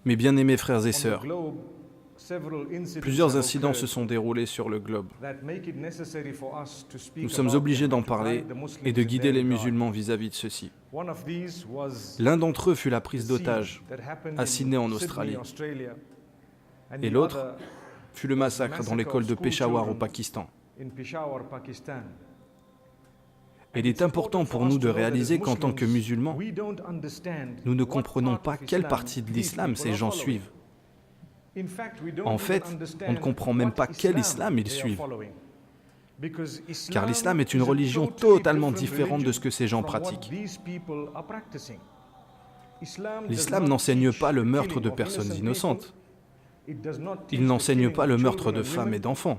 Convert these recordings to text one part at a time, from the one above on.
Mes bien-aimés frères et sœurs, plusieurs incidents se sont déroulés sur le globe. Nous sommes obligés d'en parler et de guider les musulmans vis-à-vis de ceci. L'un d'entre eux fut la prise d'otages à Sydney en Australie, et l'autre fut le massacre dans l'école de Peshawar au Pakistan. Et il est important pour nous de réaliser qu'en tant que musulmans, nous ne comprenons pas quelle partie de l'islam ces gens suivent. En fait, on ne comprend même pas quel islam ils suivent. Car l'islam est une religion totalement différente de ce que ces gens pratiquent. L'islam n'enseigne pas le meurtre de personnes innocentes. Il n'enseigne pas le meurtre de femmes et d'enfants.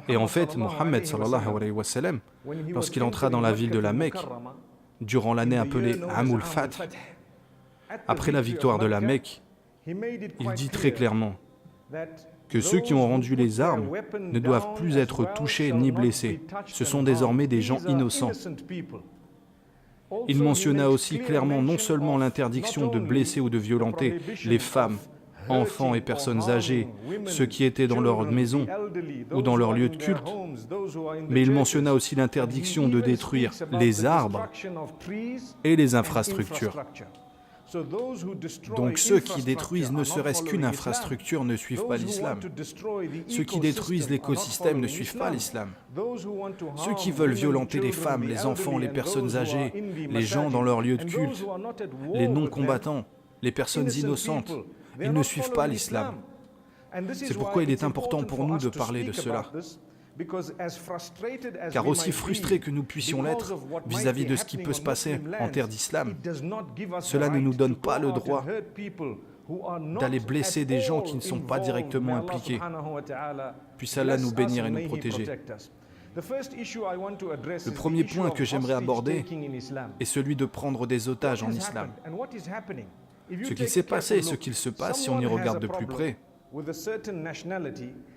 Et en fait, Mohammed sallallahu alayhi wa sallam, lorsqu'il entra dans la ville de la Mecque, durant l'année appelée Amul Fath, après la victoire de la Mecque, il dit très clairement que ceux qui ont rendu les armes ne doivent plus être touchés ni blessés. Ce sont désormais des gens innocents. Il mentionna aussi clairement non seulement l'interdiction de blesser ou de violenter les femmes, enfants et personnes âgées, ceux qui étaient dans leur maison ou dans leur lieu de culte, mais il mentionna aussi l'interdiction de détruire les arbres et les infrastructures. Donc ceux qui détruisent ne serait-ce qu'une infrastructure ne suivent pas l'islam. Ceux qui détruisent l'écosystème ne suivent pas l'islam. Ceux qui veulent violenter les femmes, les enfants, les personnes âgées, les gens dans leur lieu de culte, les non-combattants, les personnes innocentes, ils ne suivent pas l'islam. C'est pourquoi il est important pour nous de parler de cela. Car aussi frustrés que nous puissions l'être vis-à-vis de ce qui peut se passer en terre d'islam, cela ne nous donne pas le droit d'aller blesser des gens qui ne sont pas directement impliqués. Puisse Allah nous bénir et nous protéger. Le premier point que j'aimerais aborder est celui de prendre des otages en islam. Ce qu'il s'est passé et ce qu'il se passe si on y regarde de plus près,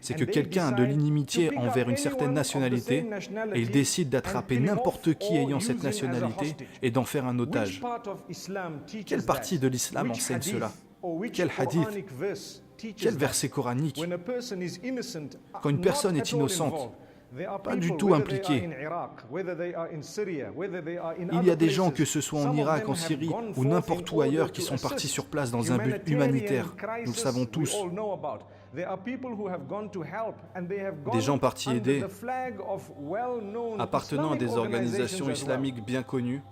c'est que quelqu'un a de l'inimitié envers une certaine nationalité et il décide d'attraper n'importe qui ayant cette nationalité et d'en faire un otage. Quelle partie de l'islam enseigne cela? Quel hadith? Quel verset coranique? Quand une personne est innocente, pas du tout impliquée, il y a des gens, que ce soit en Irak, en Syrie ou n'importe où ailleurs, qui sont partis sur place dans un but humanitaire. Nous le savons tous. Des gens partis aider, appartenant à des organisations islamiques bien connues.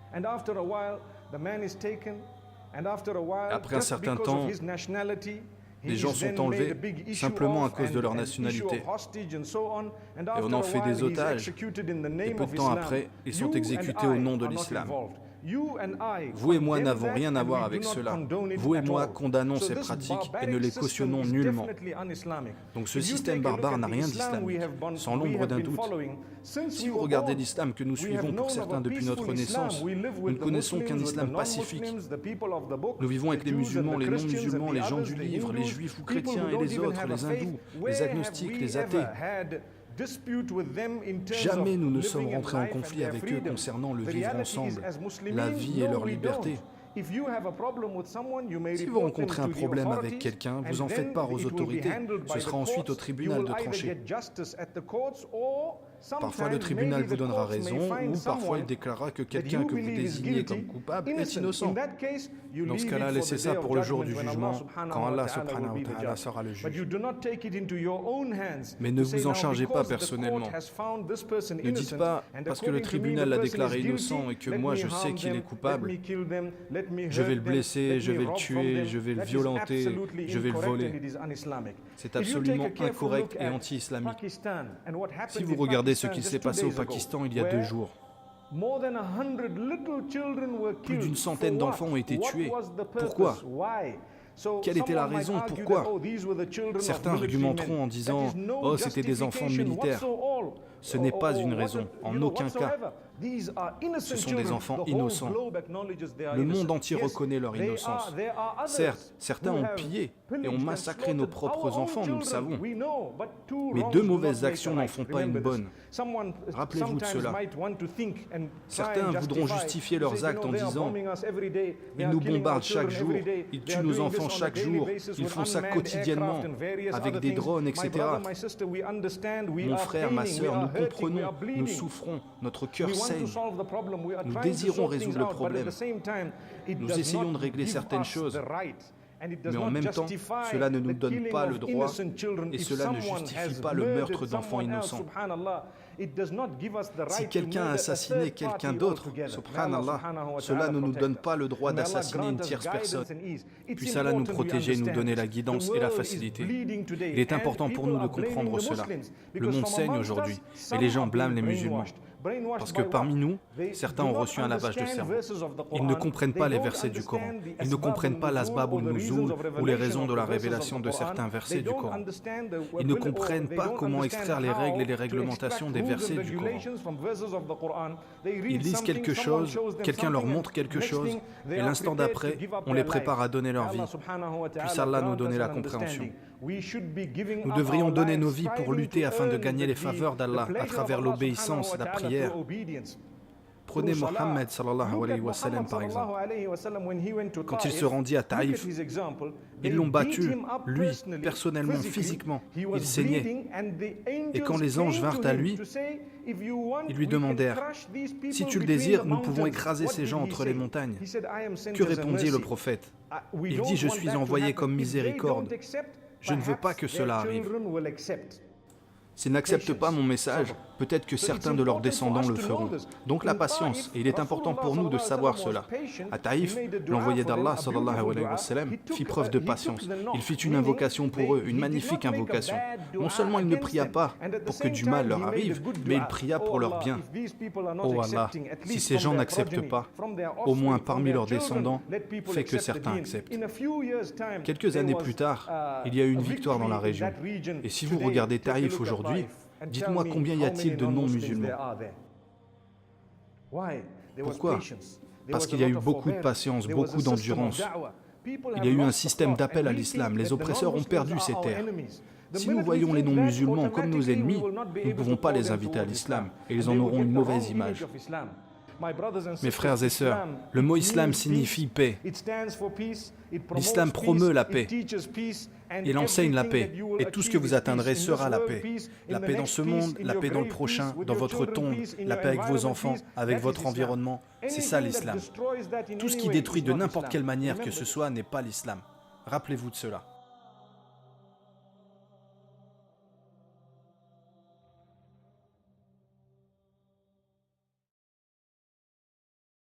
Après un certain temps, les gens sont enlevés simplement à cause de leur nationalité. Et on en fait des otages. Et peu de temps après, ils sont exécutés au nom de l'islam. Vous et moi n'avons rien à voir avec cela. Vous et moi condamnons ces pratiques et ne les cautionnons nullement. Donc ce système barbare n'a rien d'islamique, sans l'ombre d'un doute. Si vous regardez l'islam que nous suivons pour certains depuis notre naissance, nous ne connaissons qu'un islam pacifique. Nous vivons avec les musulmans, les non-musulmans, les gens du livre, les juifs ou chrétiens et les autres, les hindous, les agnostiques, les athées. Jamais nous ne sommes rentrés en conflit avec eux concernant le vivre ensemble, la vie et leur liberté. Si vous rencontrez un problème avec quelqu'un, vous en faites part aux autorités. Ce sera ensuite au tribunal de trancher. Parfois le tribunal vous donnera raison ou parfois il déclarera que quelqu'un que vous désignez comme coupable est innocent. Dans ce cas-là, laissez ça pour le jour du jugement, quand Allah subhanahu wa ta'ala sera le juge. Mais ne vous en chargez pas personnellement. Ne dites pas, parce que le tribunal l'a déclaré innocent et que moi je sais qu'il est coupable, je vais le blesser, je vais le tuer, je vais le violenter, je vais le voler. C'est absolument incorrect et anti-islamique. Si vous regardez ce qui s'est passé au Pakistan il y a 2 jours, plus d'une centaine d'enfants ont été tués. Pourquoi? Quelle était la raison? Pourquoi? Certains argumenteront en disant « Oh, c'était des enfants militaires ». Ce n'est pas une raison, en aucun cas. Ce sont des enfants innocents. Le monde entier reconnaît leur innocence. Certes, certains ont pillé et ont massacré nos propres enfants, nous le savons. Mais deux mauvaises actions n'en font pas une bonne. Rappelez-vous de cela. Certains voudront justifier leurs actes en disant « Ils nous bombardent chaque jour, ils tuent nos enfants chaque jour, ils font ça quotidiennement, avec des drones, etc. » Mon frère, ma sœur, nous comprenons, nous souffrons, notre cœur saigne. Nous désirons résoudre le problème. Nous essayons de régler certaines choses. Mais en même temps, cela ne nous donne pas le droit et cela ne justifie pas le meurtre d'enfants innocents. Si quelqu'un a assassiné quelqu'un d'autre, subhanallah, cela ne nous donne pas le droit d'assassiner une tierce personne. Puisse Allah nous protéger, nous donner la guidance et la facilité. Il est important pour nous de comprendre cela. Le monde saigne aujourd'hui et les gens blâment les musulmans. Parce que parmi nous, certains ont reçu un lavage de cerveau. Ils ne comprennent pas les versets du Coran. Ils ne comprennent pas l'asbab ou nuzul ou les raisons de la révélation de certains versets du Coran. Ils ne comprennent pas comment extraire les règles et les réglementations des versets du Coran. Ils lisent quelque chose, quelqu'un leur montre quelque chose, et l'instant d'après, on les prépare à donner leur vie. Puisse Allah nous donner la compréhension. Nous devrions donner nos vies pour lutter afin de gagner les faveurs d'Allah à travers l'obéissance, la prière. Prenez Mohammed sallallahu alayhi wa sallam par exemple. Quand il se rendit à Taïf, ils l'ont battu, lui, personnellement, physiquement. Il saignait. Et quand les anges vinrent à lui, ils lui demandèrent « Si tu le désires, nous pouvons écraser ces gens entre les montagnes. » Que répondit le prophète? Il dit « Je suis envoyé comme miséricorde. Je ne veux pas que cela arrive. » S'ils n'acceptent pas mon message, peut-être que certains de leurs descendants le feront. Donc la patience, et il est important pour nous de savoir cela. À Taïf, l'envoyé d'Allah sallallahu alayhi wa sallam fit preuve de patience. Il fit une invocation pour eux, une magnifique invocation. Non seulement il ne pria pas pour que du mal leur arrive, mais il pria pour leur bien. Oh Allah, si ces gens n'acceptent pas, au moins parmi leurs descendants, fais que certains acceptent. Quelques années plus tard, il y a eu une victoire dans la région. Et si vous regardez Taïf aujourd'hui, dites-moi combien y a-t-il de non-musulmans? Pourquoi? Parce qu'il y a eu beaucoup de patience, beaucoup d'endurance. Il y a eu un système d'appel à l'islam. Les oppresseurs ont perdu ces terres. Si nous voyons les non-musulmans comme nos ennemis, nous ne pouvons pas les inviter à l'islam et ils en auront une mauvaise image. Mes frères et sœurs, le mot islam signifie paix. L'islam promeut la paix. Il enseigne la paix. Et tout ce que vous atteindrez sera la paix. La paix dans ce monde, la paix dans le prochain, dans votre tombe, la paix avec vos enfants, avec votre environnement. C'est ça l'islam. Tout ce qui détruit de n'importe quelle manière que ce soit n'est pas l'islam. Rappelez-vous de cela.